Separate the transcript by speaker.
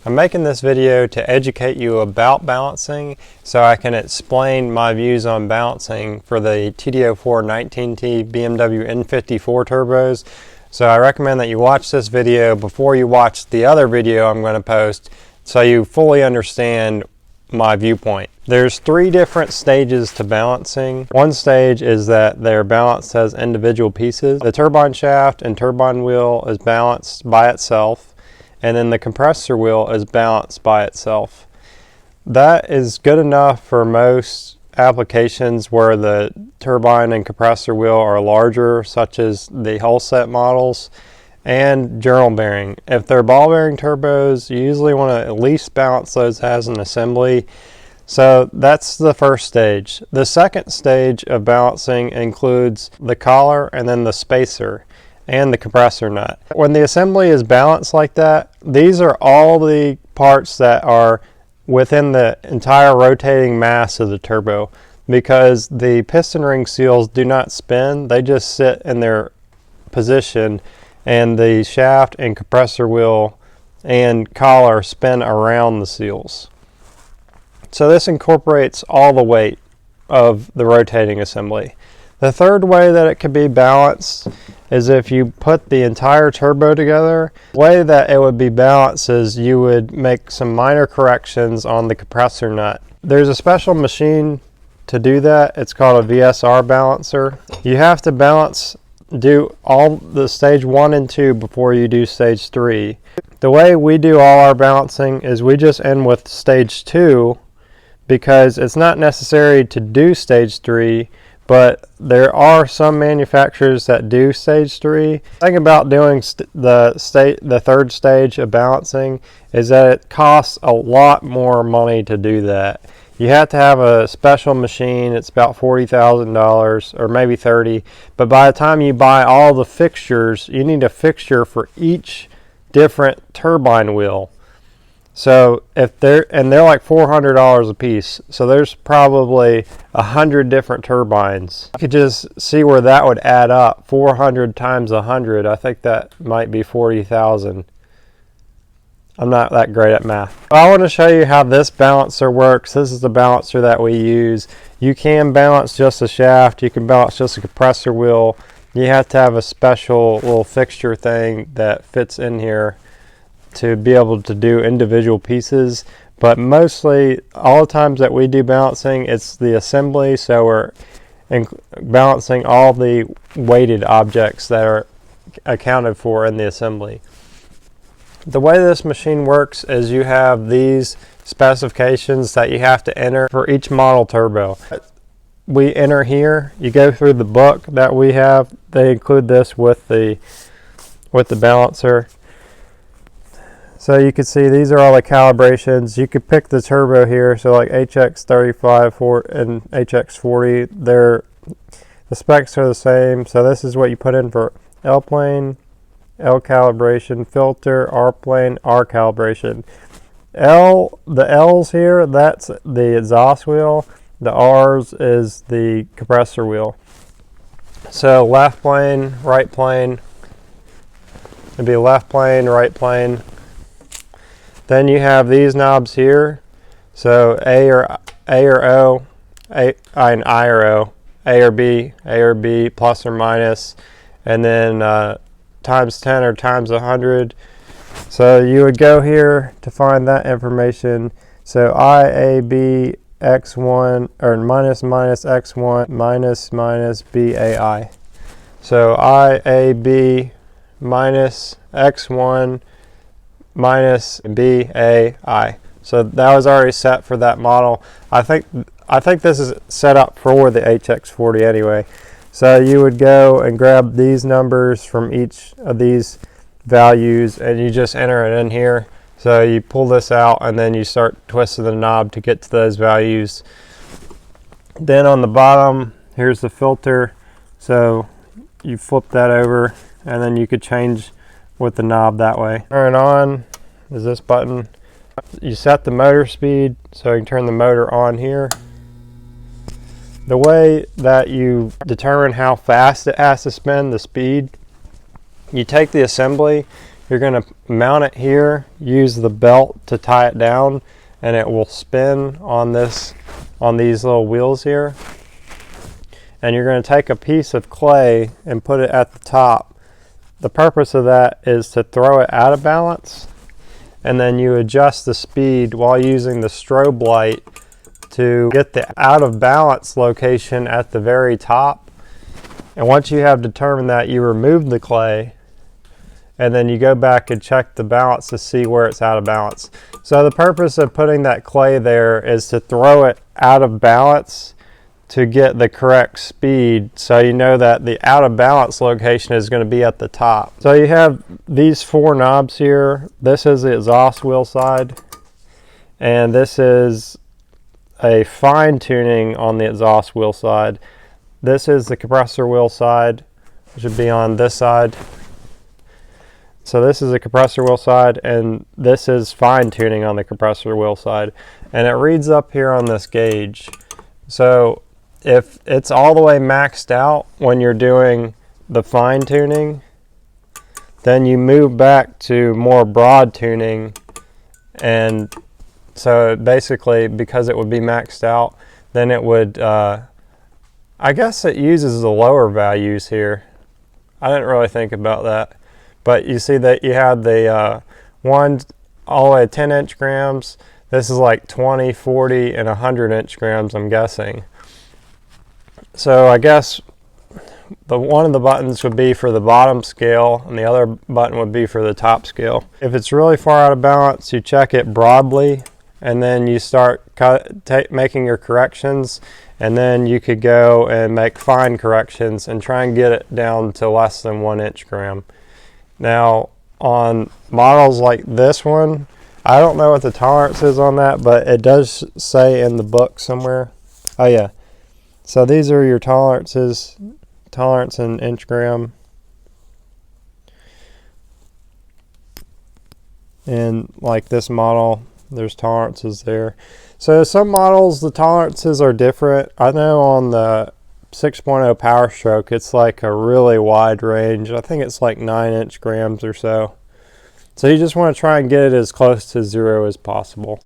Speaker 1: I'm making this video to educate you about balancing so I can explain my views on balancing for the TD04 19T BMW N54 turbos. So I recommend that you watch this video before you watch the other video I'm going to post so you fully understand my viewpoint. There's three different stages to balancing. One stage is that they're balanced as individual pieces. The turbine shaft and turbine wheel is balanced by itself, and then the compressor wheel is balanced by itself. That is good enough for most applications where the turbine and compressor wheel are larger, such as the hull set models and journal bearing. If they're ball bearing turbos, you usually want to at least balance those as an assembly. So that's the first stage. The second stage of balancing includes the collar and then the spacer and the compressor nut. When the assembly is balanced like that, these are all the parts that are within the entire rotating mass of the turbo, because the piston ring seals do not spin, they just sit in their position, and the shaft and compressor wheel and collar spin around the seals. So this incorporates all the weight of the rotating assembly. The third way that it can be balanced is if you put the entire turbo together. The way that it would be balanced is you would make some minor corrections on the compressor nut. There's a special machine to do that. It's called a VSR balancer. You have to do all the stage 1 and 2 before you do stage 3. The way we do all our balancing is we just end with stage 2, because it's not necessary to do stage 3, but there are some manufacturers that do stage 3. The thing about doing the third stage of balancing is that it costs a lot more money to do that. You have to have a special machine. It's about $40,000 or maybe 30, but by the time you buy all the fixtures, you need a fixture for each different turbine wheel. So they're like $400 a piece, so there's probably 100 different turbines. You could just see where that would add up. 400 times 100, I think that might be 40,000. I'm not that great at math. I want to show you how this balancer works. This is the balancer that we use. You can balance just a shaft, you can balance just a compressor wheel. You have to have a special little fixture thing that fits in here to be able to do individual pieces, but mostly all the times that we do balancing, it's the assembly, so we're balancing all the weighted objects that are accounted for in the assembly. The way this machine works is you have these specifications that you have to enter for each model turbo. We enter here, you go through the book that we have, they include this with the balancer. So you can see these are all the calibrations. You could pick the turbo here, so like HX35 and HX40, the specs are the same. So this is what you put in for L plane, L calibration, filter, R plane, R calibration. The L's here, that's the exhaust wheel. The R's is the compressor wheel. So left plane, right plane, it'd be left plane, right plane. Then you have these knobs here, so A or O, I or O, A or B, plus or minus, and then times 10 or times 100. So you would go here to find that information. So I, A, B, X1, or minus X1, minus B, A, I. So I, A, B, minus X1, minus B, A, I. So that was already set for that model. I think this is set up for the HX40 anyway. So you would go and grab these numbers from each of these values and you just enter it in here. So you pull this out and then you start twisting the knob to get to those values. Then on the bottom, here's the filter. So you flip that over and then you could change with the knob that way. Turn on is this button. You set the motor speed, so you can turn the motor on here. The way that you determine how fast it has to spin, the speed, you take the assembly, You're going to mount it here, use the belt to tie it down, and it will spin on these little wheels here. And you're going to take a piece of clay and put it at the top. The purpose of that is to throw it out of balance, and then you adjust the speed while using the strobe light to get the out of balance location at the very top. And once you have determined that, you remove the clay, and then you go back and check the balance to see where it's out of balance. So the purpose of putting that clay there is to throw it out of balance to get the correct speed, so you know that the out of balance location is going to be at the top. So you have these 4 knobs here. This is the exhaust wheel side, and this is a fine tuning on the exhaust wheel side. This is the compressor wheel side, which should be on this side. So this is the compressor wheel side, and this is fine tuning on the compressor wheel side. And it reads up here on this gauge. So if it's all the way maxed out when you're doing the fine tuning, then you move back to more broad tuning. And so basically, because it would be maxed out, then it would, I guess it uses the lower values here. I didn't really think about that. But you see that you have the one all the way to 10 inch grams. This is like 20, 40, and 100 inch grams, I'm guessing. So I guess one of the buttons would be for the bottom scale, and the other button would be for the top scale. If it's really far out of balance, you check it broadly, and then you start making your corrections, and then you could go and make fine corrections and try and get it down to less than 1 inch gram. Now on models like this one, I don't know what the tolerance is on that, but it does say in the book somewhere. Oh yeah. So these are your tolerances, tolerance in inch gram. And like this model, there's tolerances there. So some models, the tolerances are different. I know on the 6.0 Power Stroke, it's like a really wide range. I think it's like 9 inch grams or so. So you just want to try and get it as close to 0 as possible.